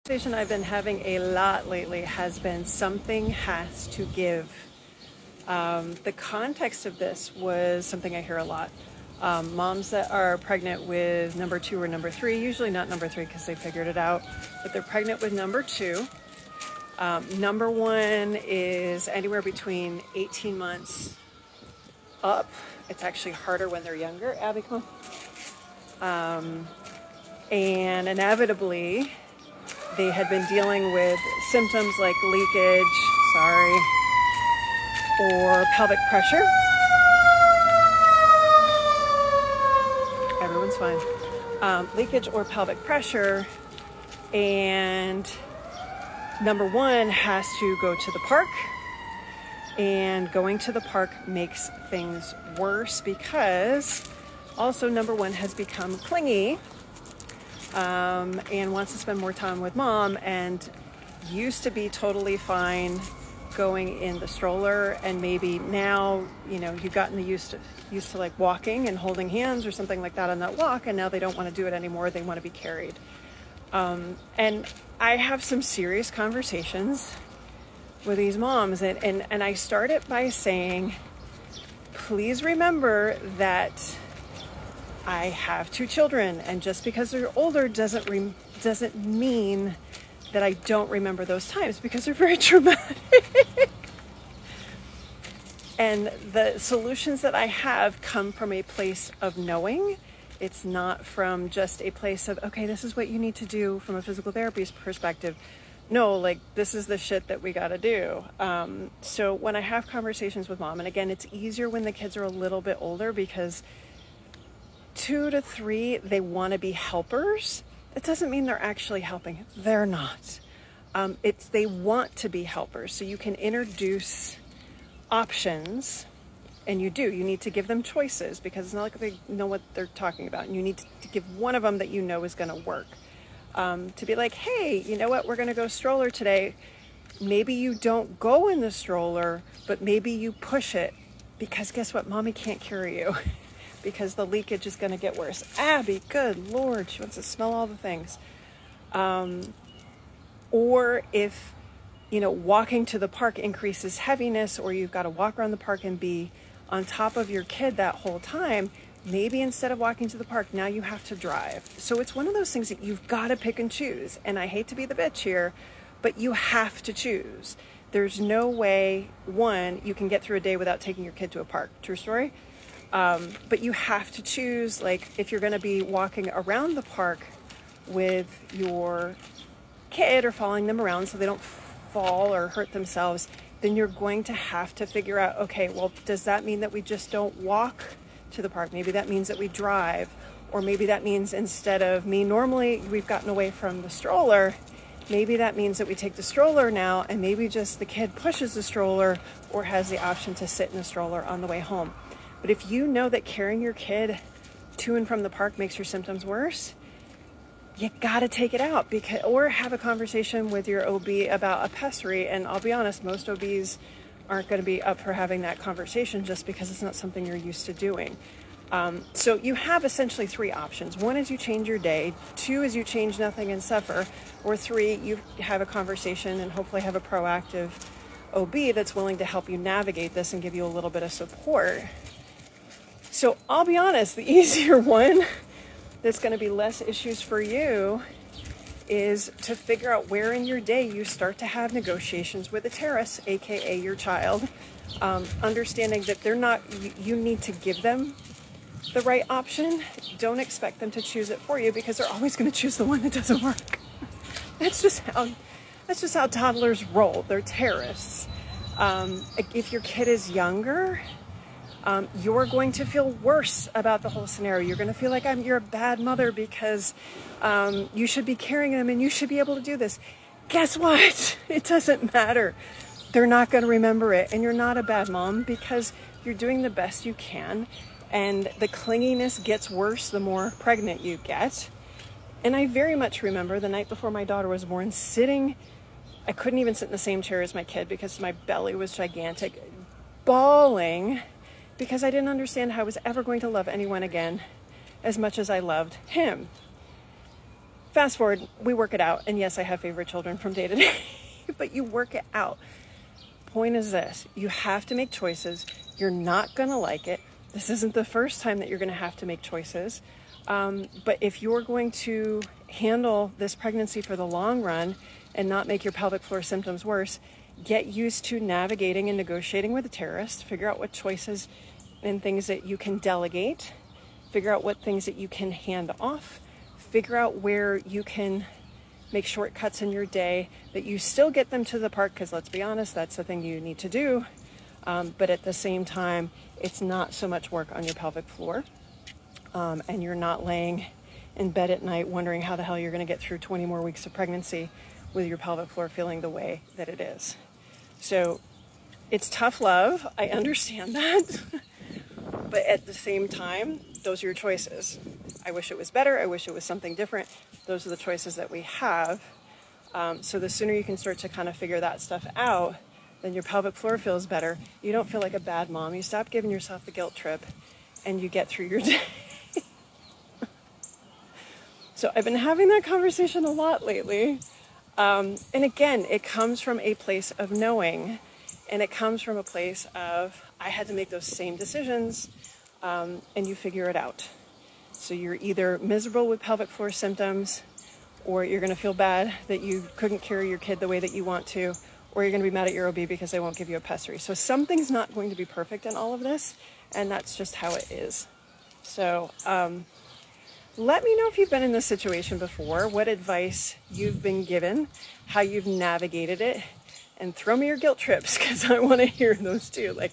Conversation I've been having a lot lately has been something has to give. The context of this was something I hear a lot. Moms that are pregnant with number 2 or number 3, usually not number 3 because they figured it out, but they're pregnant with number 2. Number 1 is anywhere between 18 months up. It's actually harder when they're younger. Abby, come on. And inevitably, they had been dealing with symptoms like leakage, or pelvic pressure. Everyone's fine. Leakage or pelvic pressure, and number 1 has to go to the park, and going to the park makes things worse because also number 1 has become clingy and wants to spend more time with mom, and used to be totally fine going in the stroller, and maybe now you've gotten used to like walking and holding hands or something like that on that walk, and now they don't want to do it anymore. They want to be carried. And I have some serious conversations with these moms, and I start it by saying, please remember that I have 2 children, and just because they're older doesn't mean that I don't remember those times, because they're very traumatic. And the solutions that I have come from a place of knowing. It's not from just a place of, okay, this is what you need to do from a physical therapy's perspective. No, like, this is the shit that we got to do. So when I have conversations with mom, and again, it's easier when the kids are a little bit older, because 2 to 3, they want to be helpers. It doesn't mean they're actually helping. They're not. They want to be helpers. So you can introduce options, and you need to give them choices, because it's not like they know what they're talking about. And you need to give one of them that you know is going to work. To be like, hey, you know what? We're going to go stroller today. Maybe you don't go in the stroller, but maybe you push it, because guess what? Mommy can't carry you. Because the leakage is going to get worse. Abby, good Lord, she wants to smell all the things. Or if, walking to the park increases heaviness, or you've got to walk around the park and be on top of your kid that whole time, maybe instead of walking to the park, now you have to drive. So it's one of those things that you've got to pick and choose. And I hate to be the bitch here, but you have to choose. There's no way, one, you can get through a day without taking your kid to a park. True story. But you have to choose, like, if you're going to be walking around the park with your kid or following them around so they don't fall or hurt themselves, then you're going to have to figure out, okay, well, does that mean that we just don't walk to the park? Maybe that means that we drive, or maybe that means instead of normally we've gotten away from the stroller, maybe that means that we take the stroller now, and maybe just the kid pushes the stroller or has the option to sit in the stroller on the way home. But if you know that carrying your kid to and from the park makes your symptoms worse, you got to take it out, or have a conversation with your OB about a pessary. And I'll be honest, most OBs aren't going to be up for having that conversation, just because it's not something you're used to doing. So you have essentially 3 options. 1 is you change your day. 2 is you change nothing and suffer. Or 3, you have a conversation and hopefully have a proactive OB that's willing to help you navigate this and give you a little bit of support. So I'll be honest, the easier one that's going to be less issues for you is to figure out where in your day you start to have negotiations with a terrace, aka your child, understanding that they're not, you need to give them the right option. Don't expect them to choose it for you, because they're always going to choose the one that doesn't work. That's just how toddlers roll. They're terrorists. If your kid is younger, you're going to feel worse about the whole scenario. You're going to feel like you're a bad mother because you should be carrying them and you should be able to do this. Guess what? It doesn't matter. They're not going to remember it. And you're not a bad mom, because you're doing the best you can. And the clinginess gets worse the more pregnant you get. And I very much remember the night before my daughter was born, I couldn't even sit in the same chair as my kid because my belly was gigantic, bawling, because I didn't understand how I was ever going to love anyone again as much as I loved him. fast forward, we work it out. And yes, I have favorite children from day to day, but you work it out. Point is this, you have to make choices. You're not going to like it. This isn't the first time that you're going to have to make choices. But if you're going to handle this pregnancy for the long run and not make your pelvic floor symptoms worse, get used to navigating and negotiating with a terrorist. Figure out what choices and things that you can delegate. Figure out what things that you can hand off. Figure out where you can make shortcuts in your day that you still get them to the park, because let's be honest, that's the thing you need to do. But at the same time, it's not so much work on your pelvic floor. And you're not laying in bed at night wondering how the hell you're going to get through 20 more weeks of pregnancy with your pelvic floor feeling the way that it is. So it's tough love. I understand that. But at the same time, those are your choices. I wish it was better. I wish it was something different. Those are the choices that we have. So the sooner you can start to kind of figure that stuff out, then your pelvic floor feels better. You don't feel like a bad mom. You stop giving yourself the guilt trip and you get through your day. So I've been having that conversation a lot lately. And again, it comes from a place of knowing, and it comes from a place of, I had to make those same decisions, and you figure it out. So you're either miserable with pelvic floor symptoms, or you're going to feel bad that you couldn't carry your kid the way that you want to, or you're going to be mad at your OB because they won't give you a pessary. So something's not going to be perfect in all of this, and that's just how it is. So let me know if you've been in this situation before, what advice you've been given, how you've navigated it, and throw me your guilt trips, because I want to hear those too. Like,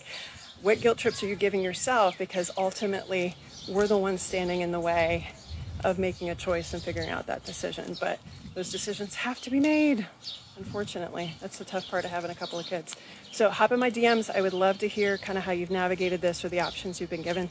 what guilt trips are you giving yourself? Because ultimately, we're the ones standing in the way of making a choice and figuring out that decision. But those decisions have to be made, unfortunately. That's the tough part of having a couple of kids. So hop in my DMs. I would love to hear kind of how you've navigated this or the options you've been given.